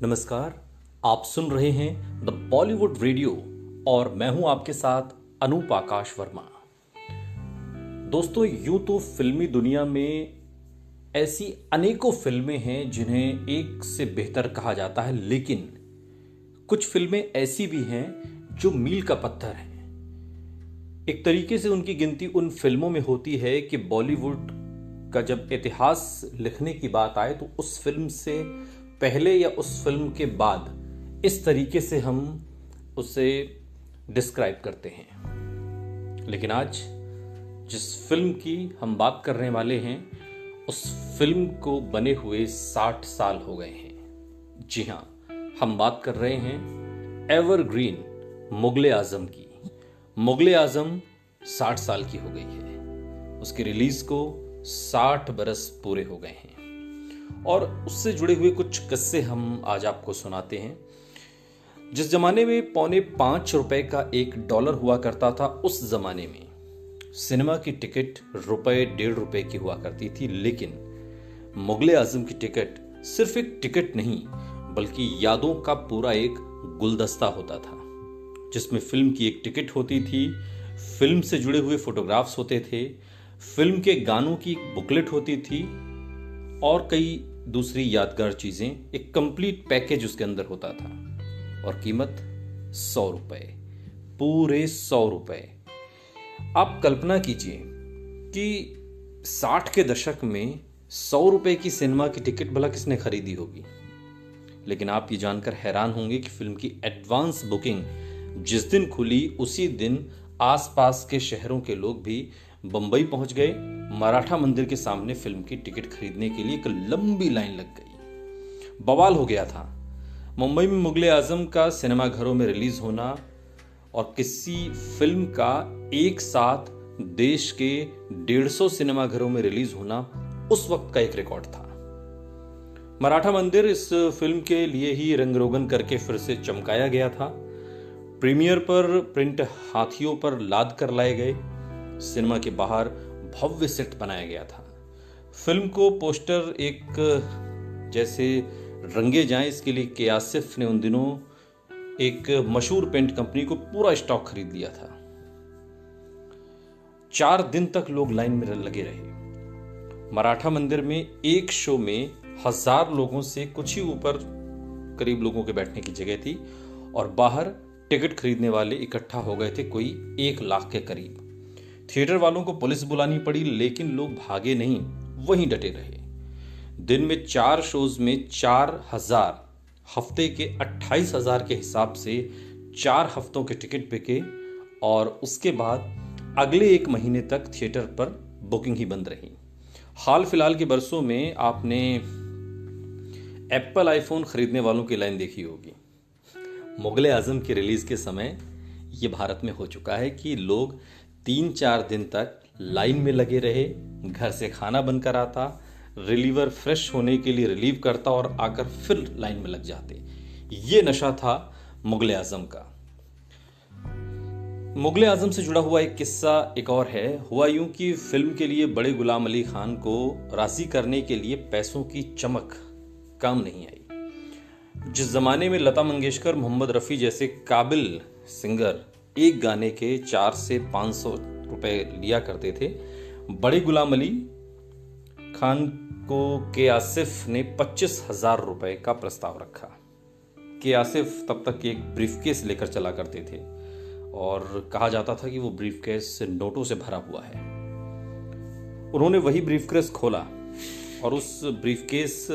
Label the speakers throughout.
Speaker 1: नमस्कार। आप सुन रहे हैं द बॉलीवुड रेडियो और मैं हूं आपके साथ अनूप आकाश वर्मा। दोस्तों, यूं तो फिल्मी दुनिया में ऐसी अनेकों फिल्में हैं जिन्हें एक से बेहतर कहा जाता है, लेकिन कुछ फिल्में ऐसी भी हैं जो मील का पत्थर हैं। एक तरीके से उनकी गिनती उन फिल्मों में होती है कि बॉलीवुड का जब इतिहास लिखने की बात आए तो उस फिल्म से पहले या उस फिल्म के बाद इस तरीके से हम उसे डिस्क्राइब करते हैं। लेकिन आज जिस फिल्म की हम बात करने वाले हैं उस फिल्म को बने हुए 60 साल हो गए हैं। जी हाँ, हम बात कर रहे हैं एवरग्रीन मुगले आजम की। मुगले आजम 60 साल की हो गई है। उसकी रिलीज को 60 बरस पूरे हो गए हैं और उससे जुड़े हुए कुछ किस्से हम आज आपको सुनाते हैं। जिस जमाने में ₹5.25 का $1 हुआ करता था, उस जमाने में सिनेमा की टिकट ₹1.5 की हुआ करती थी। लेकिन मुगले आजम की टिकट सिर्फ एक टिकट नहीं बल्कि यादों का पूरा एक गुलदस्ता होता था, जिसमें फिल्म की एक टिकट होती थी, फिल्म से जुड़े हुए फोटोग्राफ्स होते थे, फिल्म के गानों की बुकलेट होती थी और कई दूसरी यादगार चीजें। एक कंप्लीट पैकेज उसके अंदर होता था और कीमत ₹100, पूरे ₹100। आप कल्पना कीजिए कि 60 के दशक में ₹100 की सिनेमा की टिकट भला किसने खरीदी होगी। लेकिन आप ये जानकर हैरान होंगे कि फिल्म की एडवांस बुकिंग जिस दिन खुली उसी दिन आसपास के शहरों के लोग भी बंबई पहुंच गए। मराठा मंदिर के सामने फिल्म की टिकट खरीदने के लिए एक लंबी लाइन लग गई। बवाल हो गया था। मुंबई में मुगले आजम का सिनेमा घरों में रिलीज होना और किसी फिल्म का एक साथ देश के 150 सिनेमा घरों में रिलीज होना उस वक्त का एक रिकॉर्ड था। मराठा मंदिर इस फिल्म के लिए ही रंग रोगन करके फिर से चमकाया गया था। प्रीमियर पर प्रिंट हाथियों पर लाद कर लाए गए। सिनेमा के बाहर भव्य सेट बनाया गया था। फिल्म को पोस्टर एक जैसे रंगे जाएं, इसके लिए के आसिफ ने उन दिनों एक मशहूर पेंट कंपनी को पूरा स्टॉक खरीद लिया था। 4 दिन तक लोग लाइन में लगे रहे। मराठा मंदिर में एक शो में 1000 लोगों से कुछ ही ऊपर करीब लोगों के बैठने की जगह थी और बाहर टिकट खरीदने वाले इकट्ठा हो गए थे कोई 1 लाख के करीब। थिएटर वालों को पुलिस बुलानी पड़ी, लेकिन लोग भागे नहीं, वहीं डटे रहे। दिन में 4 शोज में 4000, हफ्ते के 28,000 के हिसाब से 4 हफ्तों के टिकट बिके और उसके बाद अगले 1 महीने तक थिएटर पर बुकिंग ही बंद रही। हाल फिलहाल के बरसों में आपने एप्पल आईफोन खरीदने वालों की लाइन देखी होगी। मुगले आजम की रिलीज के समय यह भारत में हो चुका है कि लोग 3-4 दिन तक लाइन में लगे रहे। घर से खाना बनकर आता, रिलीवर फ्रेश होने के लिए रिलीव करता और आकर फिर लाइन में लग जाते। ये नशा था मुगले आजम का। मुगले आजम से जुड़ा हुआ एक किस्सा एक और है। हुआ यूं कि फिल्म के लिए बड़े गुलाम अली खान को राजी करने के लिए पैसों की चमक काम नहीं आई। जिस जमाने में लता मंगेशकर, मोहम्मद रफी जैसे काबिल सिंगर एक गाने के 400 से 500 रुपए लिया करते थे, बड़े गुलाम अली खान को के आसिफ ने 25,000 रुपए का प्रस्ताव रखा। के आसिफ तब तक एक ब्रीफकेस लेकर चला करते थे और कहा जाता था कि वो ब्रीफकेस नोटों से भरा हुआ है। उन्होंने वही ब्रीफकेस खोला और उस ब्रीफकेस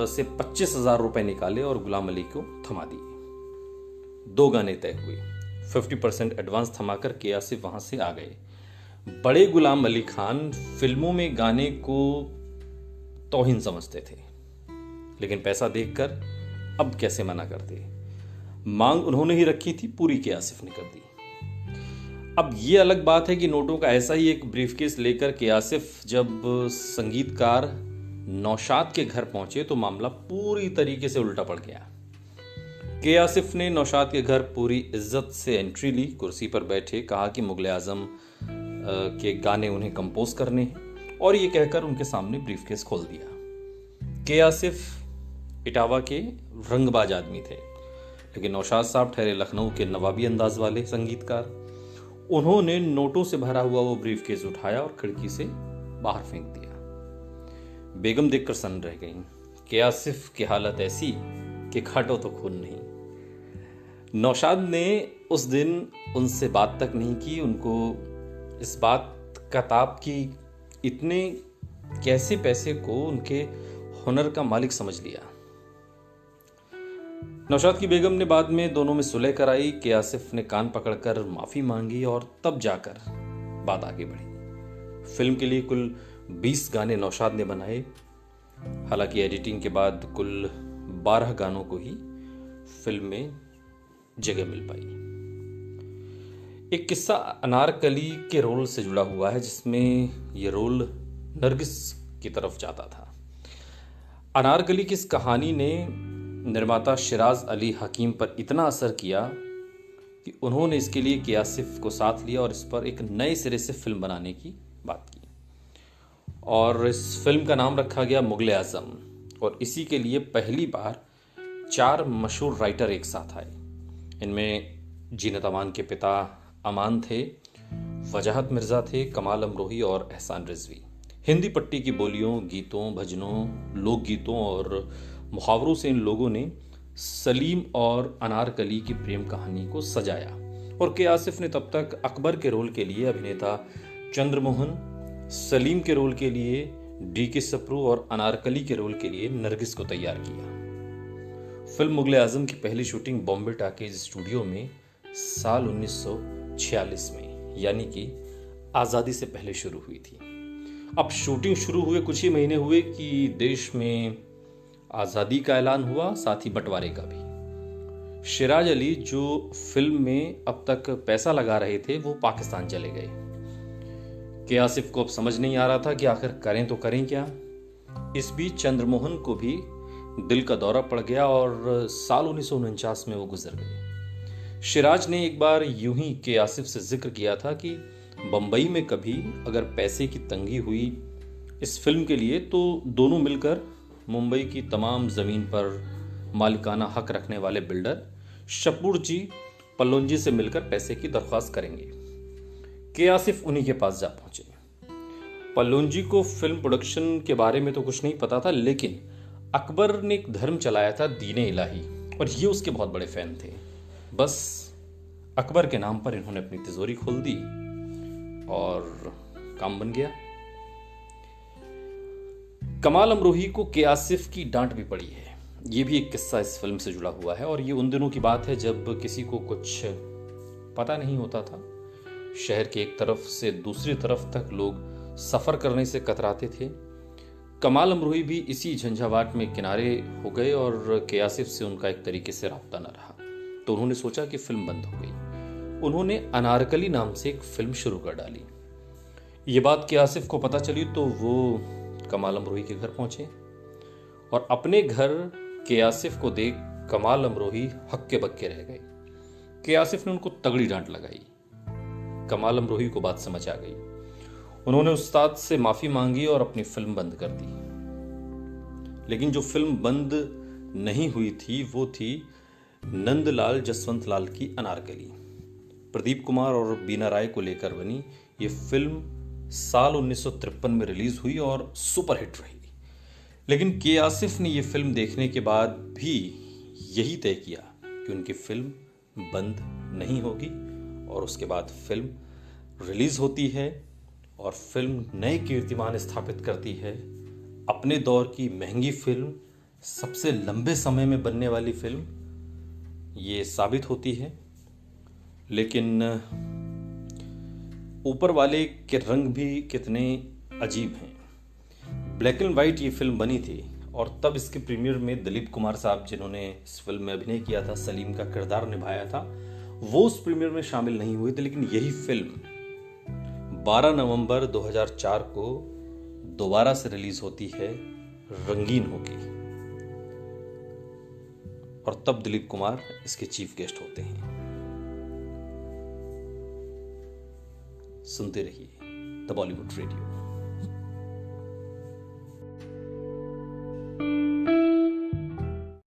Speaker 1: से 25,000 रुपए निकाले और गुलाम अली को थमा दिए। 2 गाने तय हुए। 50% एडवांस थमाकर के आसिफ वहां से आ गए। बड़े गुलाम अली खान फिल्मों में गाने को तौहीन समझते थे, लेकिन पैसा देखकर अब कैसे मना करते। मांग उन्होंने ही रखी थी, पूरी के आसिफ ने कर दी। अब ये अलग बात है कि नोटों का ऐसा ही एक ब्रीफकेस लेकर के आसिफ जब संगीतकार नौशाद के घर पहुंचे तो मामला पूरी तरीके से उल्टा पड़ गया। के आसिफ ने नौशाद के घर पूरी इज्जत से एंट्री ली, कुर्सी पर बैठे, कहा कि मुगले आजम के गाने उन्हें कंपोज करने हैं और ये कहकर उनके सामने ब्रीफकेस खोल दिया। के आसिफ इटावा के रंगबाज आदमी थे, लेकिन नौशाद साहब ठहरे लखनऊ के नवाबी अंदाज वाले संगीतकार। उन्होंने नोटों से भरा हुआ वो ब्रीफकेस उठाया और खिड़की से बाहर फेंक दिया। बेगम देखकर सन्न रह गई कि आसिफ की हालत ऐसी कि घाटो तो खून नहीं। नौशाद ने उस दिन उनसे बात तक नहीं की। उनको इस बात का ताप कि इतने कैसे पैसे को उनके हुनर का मालिक समझ लिया। नौशाद की बेगम ने बाद में दोनों में सुलह कराई कि आसिफ ने कान पकड़कर माफी मांगी और तब जाकर बात आगे बढ़ी। फिल्म के लिए कुल 20 गाने नौशाद ने बनाए। हालांकि एडिटिंग के बाद कुल 12 गानों को ही फिल्म में जगह मिल पाई। एक किस्सा अनारकली के रोल से जुड़ा हुआ है, जिसमें यह रोल नरगिस की तरफ जाता था। अनारकली की इस कहानी ने निर्माता शिराज अली हकीम पर इतना असर किया कि उन्होंने इसके लिए के आसिफ को साथ लिया और इस पर एक नए सिरे से फिल्म बनाने की बात की। और इस फिल्म का नाम रखा गया मुगले आजम। और इसी के लिए पहली बार 4 मशहूर राइटर एक साथ आए। इनमें जीनत अमान के पिता अमान थे, वजाहत मिर्जा थे, कमाल अमरोही और एहसान रिजवी। हिंदी पट्टी की बोलियों, गीतों, भजनों, लोकगीतों और मुहावरों से इन लोगों ने सलीम और अनारकली की प्रेम कहानी को सजाया। और के आसिफ ने तब तक अकबर के रोल के लिए अभिनेता चंद्रमोहन, सलीम के रोल के लिए डी.के. सप्रू और अनारकली के रोल के लिए नरगिस को तैयार किया। फिल्म मुगले आजम की पहली शूटिंग बॉम्बे टाकीज स्टूडियो में साल 1946 में, यानी कि आज़ादी से पहले शुरू हुई थी। अब शूटिंग शुरू हुए कुछ ही महीने हुए कि देश में आज़ादी का ऐलान हुआ, साथ ही बंटवारे का भी। शिराज अली जो फिल्म में अब तक पैसा लगा रहे थे, वो पाकिस्तान चले गए। के आसिफ को अब समझ नहीं आ रहा था कि आखिर करें तो करें क्या। इस बीच चंद्रमोहन को भी दिल का दौरा पड़ गया और साल 1949 में वो गुजर गए। शिराज ने एक बार यूं ही के आसिफ से जिक्र किया था कि बंबई में कभी अगर पैसे की तंगी हुई इस फिल्म के लिए तो दोनों मिलकर मुंबई की तमाम जमीन पर मालिकाना हक रखने वाले बिल्डर शपूर जी पल्लोंजी से मिलकर पैसे की दरख्वास्त करेंगे। के आसिफ उन्हीं के पास जा पहुंचे। पल्लोंजी को फिल्म प्रोडक्शन के बारे में तो कुछ नहीं पता था, लेकिन अकबर ने एक धर्म चलाया था, दीने इलाही, और ये उसके बहुत बड़े फैन थे। बस अकबर के नाम पर इन्होंने अपनी तिजोरी खोल दी और काम बन गया। कमाल अमरोही को के आसिफ की डांट भी पड़ी है। ये भी एक किस्सा इस फिल्म से जुड़ा हुआ है और ये उन दिनों की बात है जब किसी को कुछ पता नहीं होता था। शहर के एक तरफ से दूसरी तरफ तक लोग सफर करने से कतराते थे। कमाल अमरोही भी इसी झंझावात में किनारे हो गए और के आसिफ से उनका एक तरीके से राब्ता न रहा, तो उन्होंने सोचा कि फिल्म बंद हो गई। उन्होंने अनारकली नाम से एक फिल्म शुरू कर डाली। ये बात के आसिफ को पता चली तो वो कमाल अमरोही के घर पहुंचे और अपने घर के आसिफ को देख कमाल अमरोही हक्के बक्के रह गए। के आसिफ ने उनको तगड़ी डांट लगाई। कमाल अमरोही को बात समझ आ गई। उन्होंने उस्ताद से माफी मांगी और अपनी फिल्म बंद कर दी। लेकिन जो फिल्म बंद नहीं हुई थी वो थी नंदलाल जसवंत लाल की अनारकली। प्रदीप कुमार और बीना राय को लेकर बनी ये फिल्म साल 1953 में रिलीज हुई और सुपरहिट रही। लेकिन के आसिफ ने यह फिल्म देखने के बाद भी यही तय किया कि उनकी फिल्म बंद नहीं होगी और उसके बाद फिल्म रिलीज होती है और फिल्म नए कीर्तिमान स्थापित करती है। अपने दौर की महंगी फिल्म, सबसे लंबे समय में बनने वाली फिल्म ये साबित होती है। लेकिन ऊपर वाले के रंग भी कितने अजीब हैं। ब्लैक एंड वाइट ये फिल्म बनी थी और तब इसके प्रीमियर में दिलीप कुमार साहब, जिन्होंने इस फिल्म में अभिनय किया था, सलीम का किरदार निभाया था, वो उस प्रीमियर में शामिल नहीं हुए थे। लेकिन यही फिल्म 12 नवंबर 2004 को दोबारा से रिलीज होती है, रंगीन होगी, और तब दिलीप कुमार इसके चीफ गेस्ट होते हैं। सुनते रहिए द बॉलीवुड रेडियो।